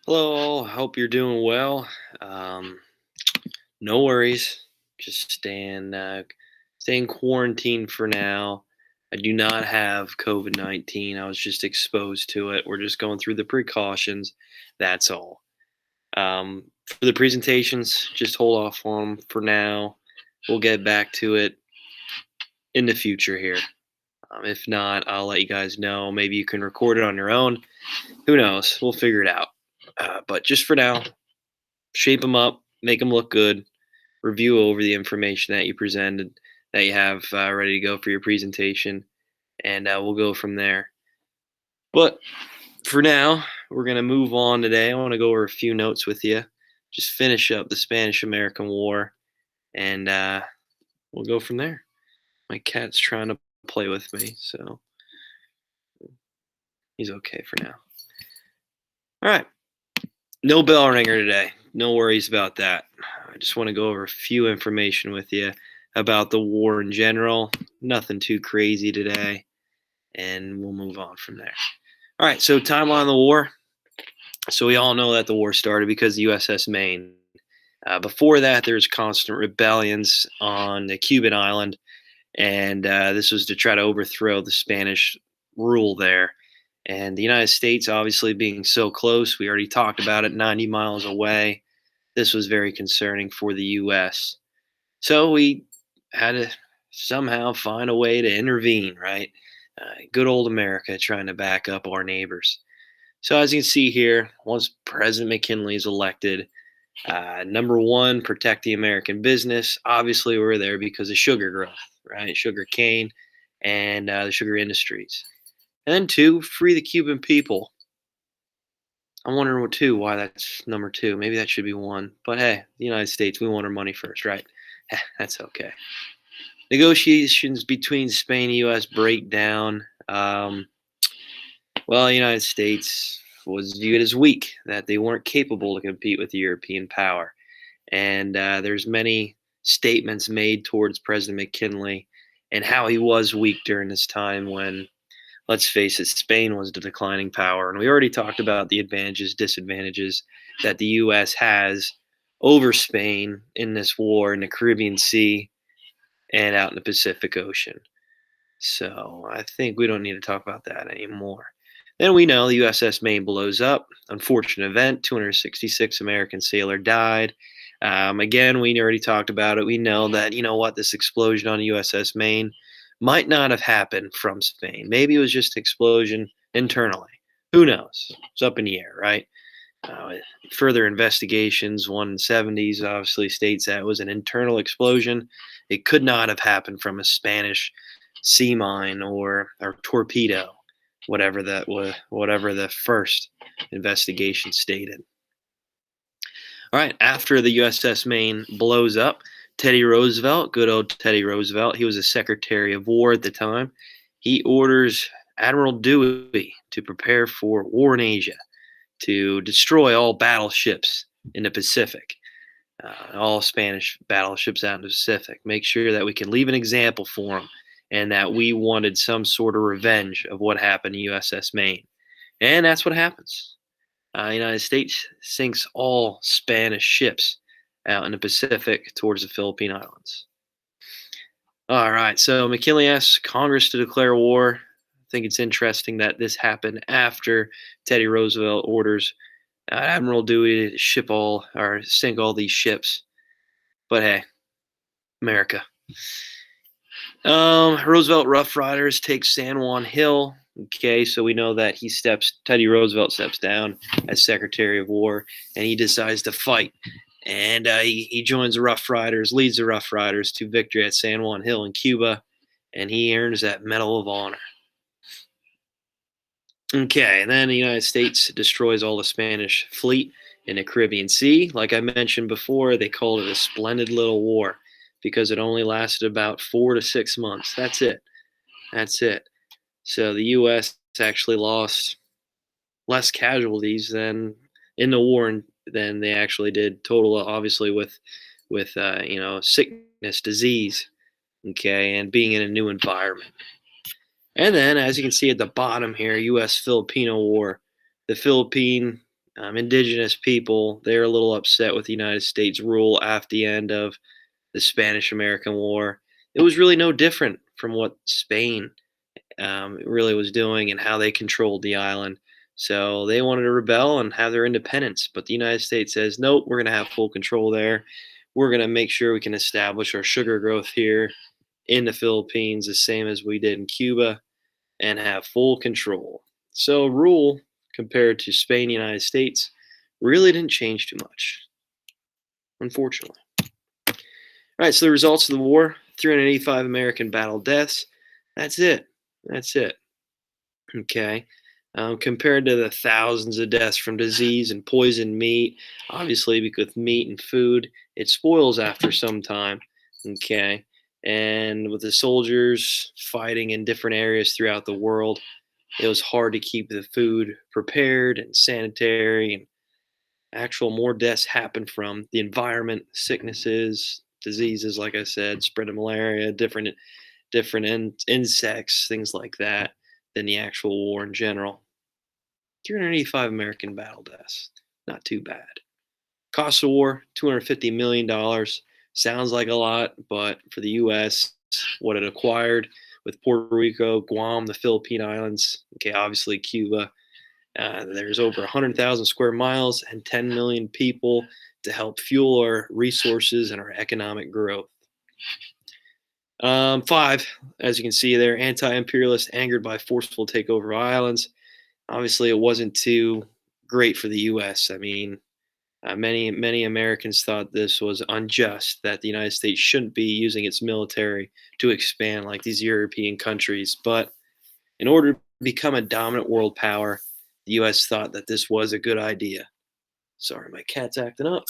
Hello, all. Hope you're doing well. Um, no worries. Just staying quarantined for now. I do not have COVID-19. I was just exposed to it. We're just going through the precautions. That's all. For the presentations, just hold off on them for now. We'll get back to it in the future here. If not, I'll let you guys know. Maybe you can record it on your own. Who knows? We'll figure it out. But just for now, shape them up, make them look good, review over the information that you presented, that you have ready to go for your presentation, and we'll go from there. But for now, we're going to move on today. I want to go over a few notes with you, just finish up the Spanish American War, and we'll go from there. My cat's trying to play with me, so he's okay for now. All right. No bell ringer today. No worries about that. I just want to go over a few information with you about the war in general. Nothing too crazy today, and we'll move on from there. All right, so timeline of the war. So we all know that the war started because of the USS Maine. Before that, there's constant rebellions on the Cuban island, and this was to try to overthrow the Spanish rule there. And the United States, obviously being so close, we already talked about it, 90 miles away. This was very concerning for the U.S. So we had to somehow find a way to intervene, right? Good old America trying to back up our neighbors. So as you can see here, once President McKinley is elected, number one, protect the American business. Obviously, we're there because of sugar growth, right? Sugar cane and the sugar industries. And then two, free the Cuban people. I'm wondering what two, why that's number two. Maybe that should be one. But hey, the United States, we want our money first, right? That's okay. Negotiations between Spain and U.S. break down. Well, the United States was viewed as weak, that they weren't capable to compete with the European power. And there's many statements made towards President McKinley and how he was weak during this time when, let's face it, Spain was the declining power. And we already talked about the advantages, disadvantages that the U.S. has over Spain in this war in the Caribbean Sea and out in the Pacific Ocean. So I think we don't need to talk about that anymore. Then we know the USS Maine blows up. Unfortunate event. 266 American sailor died. Again, we already talked about it. We know that, you know what, this explosion on USS Maine might not have happened from Spain. Maybe it was just an explosion internally. Who knows? It's up in the air, right? Uh, Further investigations, one in the 70s, obviously states that it was an internal explosion. It could not have happened from a Spanish sea mine or torpedo, whatever the first investigation stated. All right, after the USS Maine blows up, Teddy Roosevelt, good old Teddy Roosevelt, he was a Secretary of War at the time. He orders Admiral Dewey to prepare for war in Asia, to destroy all battleships in the Pacific, all Spanish battleships out in the Pacific. Make sure that we can leave an example for them and that we wanted some sort of revenge of what happened to USS Maine. And that's what happens. United States sinks all Spanish ships out in the Pacific towards the Philippine Islands. All right, so McKinley asks Congress to declare war. I think it's interesting that this happened after Teddy Roosevelt orders Admiral Dewey to ship all or sink all these ships. But hey, America. Roosevelt Rough Riders take San Juan Hill. Okay, so we know that Teddy Roosevelt steps down as Secretary of War, and he decides to fight. And he joins the Rough Riders, leads the Rough Riders to victory at San Juan Hill in Cuba, and he earns that Medal of Honor. Okay, and then the United States destroys all the Spanish fleet in the Caribbean Sea. Like I mentioned before, they called it a splendid little war because it only lasted about 4 to 6 months. That's it. That's it. So the U.S. actually lost less casualties than in the war than they actually did total, obviously with sickness, disease, okay, and being in a new environment. And then, as you can see at the bottom here, U.S. Filipino War. The Philippine Indigenous people, they're a little upset with the United States rule after the end of the Spanish American War. It was really no different from what Spain really was doing and how they controlled the island. So they wanted to rebel and have their independence. But the United States says, nope, we're going to have full control there. We're going to make sure we can establish our sugar growth here in the Philippines, the same as we did in Cuba, and have full control. So rule compared to Spain and the United States really didn't change too much, unfortunately. All right, so the results of the war: 385 American battle deaths. That's it. That's it. Okay. Compared to the thousands of deaths from disease and poisoned meat, obviously, because meat and food, it spoils after some time. Okay. And with the soldiers fighting in different areas throughout the world, it was hard to keep the food prepared and sanitary. And actual more deaths happen from the environment, sicknesses, diseases, like I said, spread of malaria, different insects, things like that, than the actual war in general. 385 American battle deaths. Not too bad. Cost of war, $250 million. Sounds like a lot, but for the U.S., what it acquired with Puerto Rico, Guam, the Philippine Islands, okay, obviously Cuba, there's over 100,000 square miles and 10 million people to help fuel our resources and our economic growth. Five, as you can see there, anti-imperialists angered by forceful takeover of islands. Obviously, it wasn't too great for the U.S. I mean, many Americans thought this was unjust, that the United States shouldn't be using its military to expand like these European countries. But in order to become a dominant world power, the U.S. thought that this was a good idea. Sorry, my cat's acting up.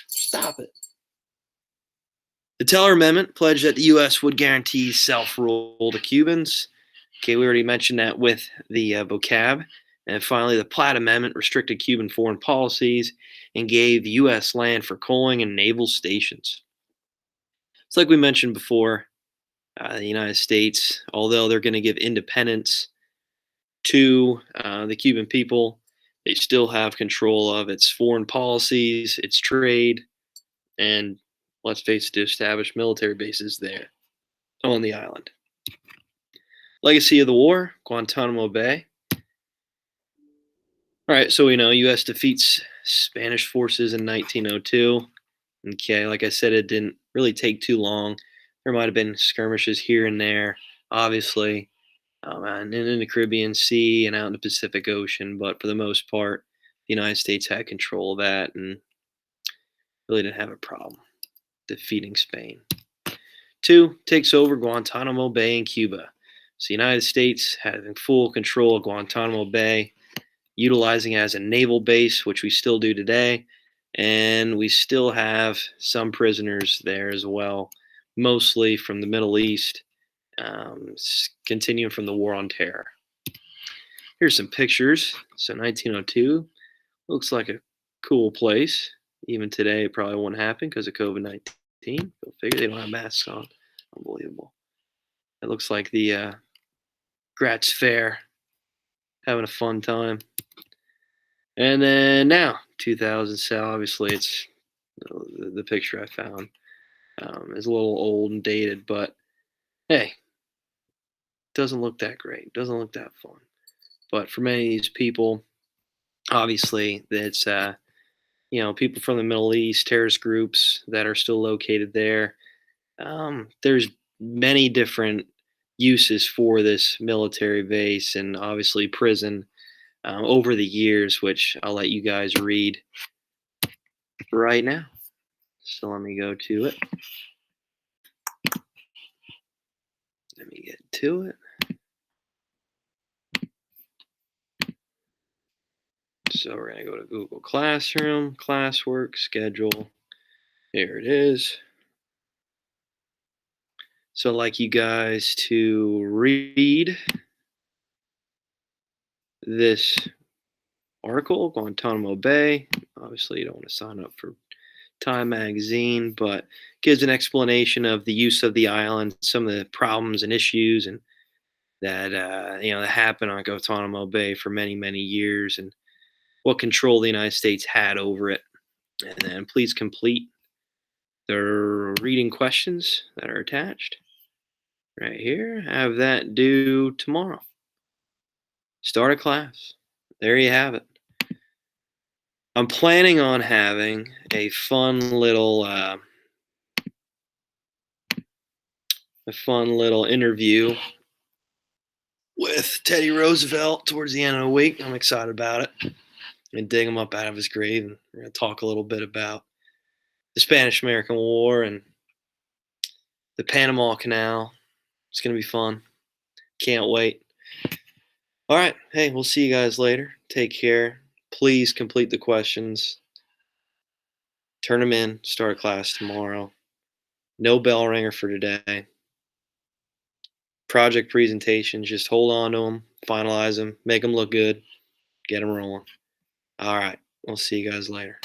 Stop it. The Teller Amendment pledged that the U.S. would guarantee self-rule to Cubans. Okay, we already mentioned that with the vocab. And finally, the Platt Amendment restricted Cuban foreign policies and gave U.S. land for coaling and naval stations. It's like we mentioned before, the United States, although they're going to give independence to the Cuban people, they still have control of its foreign policies, its trade, and let's face it, to establish military bases there on the island. Legacy of the war: Guantanamo Bay. All right, so we know U.S. defeats Spanish forces in 1902. Okay, like I said, it didn't really take too long. There might have been skirmishes here and there, obviously, and in the Caribbean Sea and out in the Pacific Ocean, but for the most part, the United States had control of that and really didn't have a problem defeating Spain. Two, takes over Guantanamo Bay in Cuba. So the United States having full control of Guantanamo Bay, utilizing it as a naval base, which we still do today, and we still have some prisoners there as well, mostly from the Middle East, continuing from the War on Terror. Here's some pictures. So 1902 looks like a cool place. Even today, it probably won't happen because of COVID-19. Go figure, they don't have masks on. Unbelievable. It looks like the Gratz Fair, having a fun time. And then now, 2007, obviously it's the picture I found is a little old and dated, but hey, doesn't look that great. Doesn't look that fun. But for many of these people, obviously, it's people from the Middle East, terrorist groups that are still located there. There's many different uses for this military base and obviously prison over the years, which I'll let you guys read right now. So let me go to it. Let me get to it. So we're going to go to Google Classroom, classwork, schedule. Here it is. So I'd like you guys to read this article, Guantanamo Bay. Obviously, you don't want to sign up for Time Magazine, but gives an explanation of the use of the island, some of the problems and issues, and that that happened on Guantanamo Bay for many years, and what control the United States had over it. And then please complete the reading questions that are attached right here. Have that due tomorrow. Start a class. There you have it. I'm planning on having a fun little interview with Teddy Roosevelt towards the end of the week. I'm excited about it. And dig him up out of his grave, and we're going to talk a little bit about the Spanish American War and the Panama Canal. It's going to be fun. Can't wait. All right. Hey, we'll see you guys later. Take care. Please complete the questions. Turn them in. Start class tomorrow. No bell ringer for today. Project presentations. Just hold on to them. Finalize them. Make them look good. Get them rolling. All right. We'll see you guys later.